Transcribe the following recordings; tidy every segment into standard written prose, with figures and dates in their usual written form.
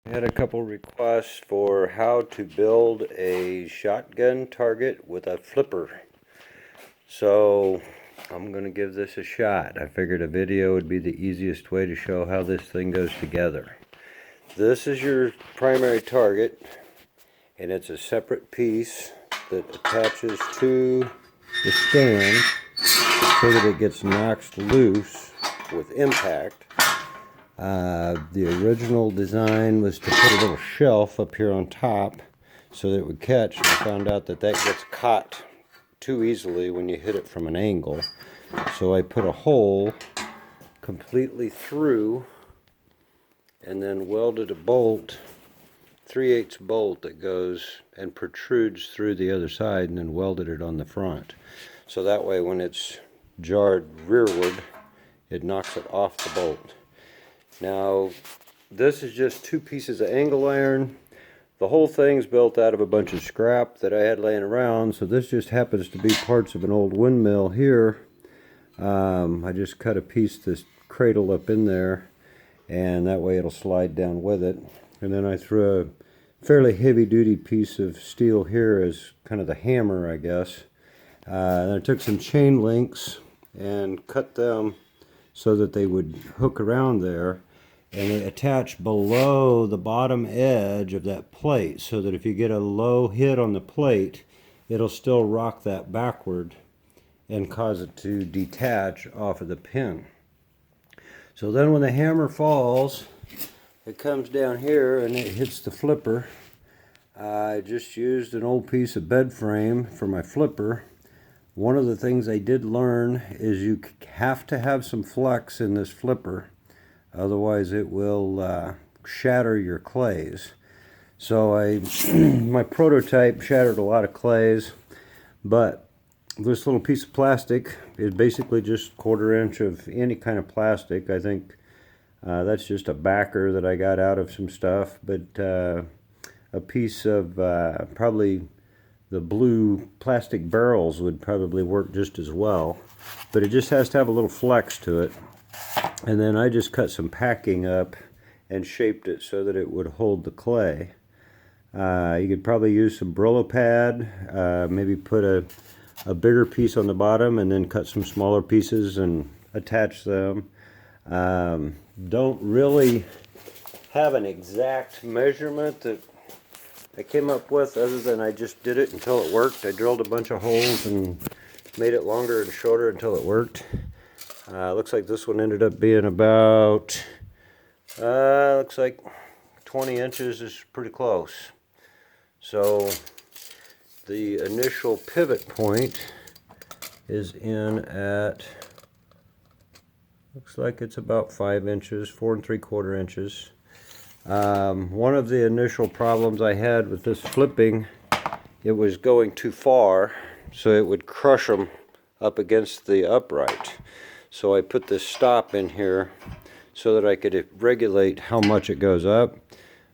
I had a couple requests for how to build a shotgun target with a flipper. So I'm going to give this a shot. I figured a video would be the easiest way to show how this thing goes together. This is your primary target, and it's a separate piece that attaches to the stand so that it gets knocked loose with impact. The original design was to put a little shelf up here on top so that it would catch. I found out that gets caught too easily when you hit it from an angle. So I put a hole completely through and then welded a bolt, 3/8 bolt that goes and protrudes through the other side, and then welded it on the front. So that way when it's jarred rearward, it knocks it off the bolt. Now, this is just 2 pieces of angle iron. The whole thing's built out of a bunch of scrap that I had laying around, so this just happens to be parts of an old windmill here. I just cut a piece of this cradle up in there, and that way it'll slide down with it. And then I threw a fairly heavy-duty piece of steel here as kind of the hammer, I guess. And I took some chain links and cut them so that they would hook around there, and they attach below the bottom edge of that plate so that if you get a low hit on the plate, it'll still rock that backward and cause it to detach off of the pin. So then when the hammer falls, it comes down here and it hits the flipper. I just used an old piece of bed frame for my flipper. One of the things I did learn is you have to have some flex in this flipper, otherwise it will shatter your clays. So my prototype shattered a lot of clays, but this little piece of plastic is basically just 1/4 inch of any kind of plastic. I think that's just a backer that I got out of some stuff, but a piece of probably the blue plastic barrels would probably work just as well, but it just has to have a little flex to it. And then I just cut some packing up and shaped it so that it would hold the clay. You could probably use some Brillo pad, maybe put a bigger piece on the bottom and then cut some smaller pieces and attach them. Don't really have an exact measurement that I came up with, other than I just did it until it worked. I drilled a bunch of holes and made it longer and shorter until it worked. Looks like this one ended up being about, looks like 20 inches is pretty close. So the initial pivot point is in at, looks like it's about 5 inches, 4 3/4 inches. One of the initial problems I had with this flipping, it was going too far, so it would crush them up against the upright. So I put this stop in here so that I could regulate how much it goes up.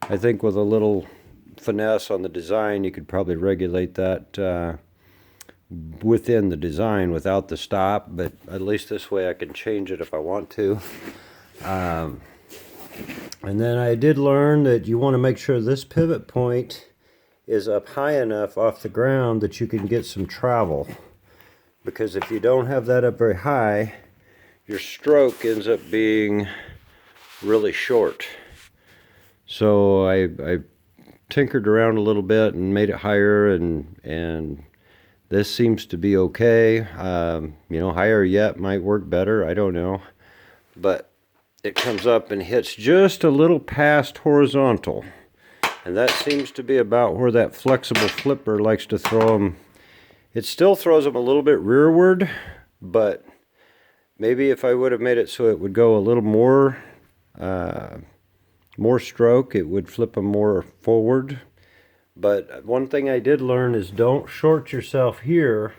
I think with a little finesse on the design, you could probably regulate that within the design without the stop, but at least this way I can change it if I want to. And then I did learn that you want to make sure this pivot point is up high enough off the ground that you can get some travel. Because if you don't have that up very high, your stroke ends up being really short. So I tinkered around a little bit and made it higher, and this seems to be okay. You know, higher yet might work better, I don't know. But it comes up and hits just a little past horizontal, and that seems to be about where that flexible flipper likes to throw them. It still throws them a little bit rearward, but maybe if I would have made it so it would go a little more stroke, it would flip them more forward. But one thing I did learn is don't short yourself here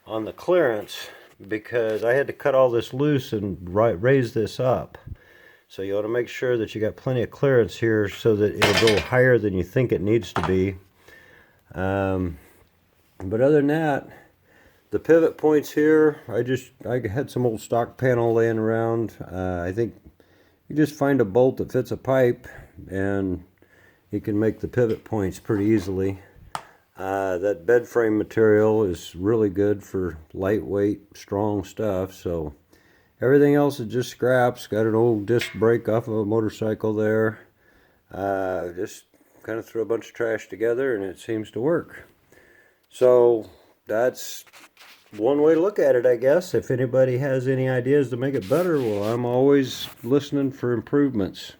on the clearance, because I had to cut all this loose and raise this up. So you want to make sure that you got plenty of clearance here so that it'll go higher than you think it needs to be. But other than that, the pivot points here, I had some old stock panel laying around. I think you just find a bolt that fits a pipe and you can make the pivot points pretty easily. That bed frame material is really good for lightweight, strong stuff. So everything else is just scraps. Got an old disc brake off of a motorcycle there. Just kind of threw a bunch of trash together and it seems to work. So that's one way to look at it, I guess. If anybody has any ideas to make it better, well, I'm always listening for improvements.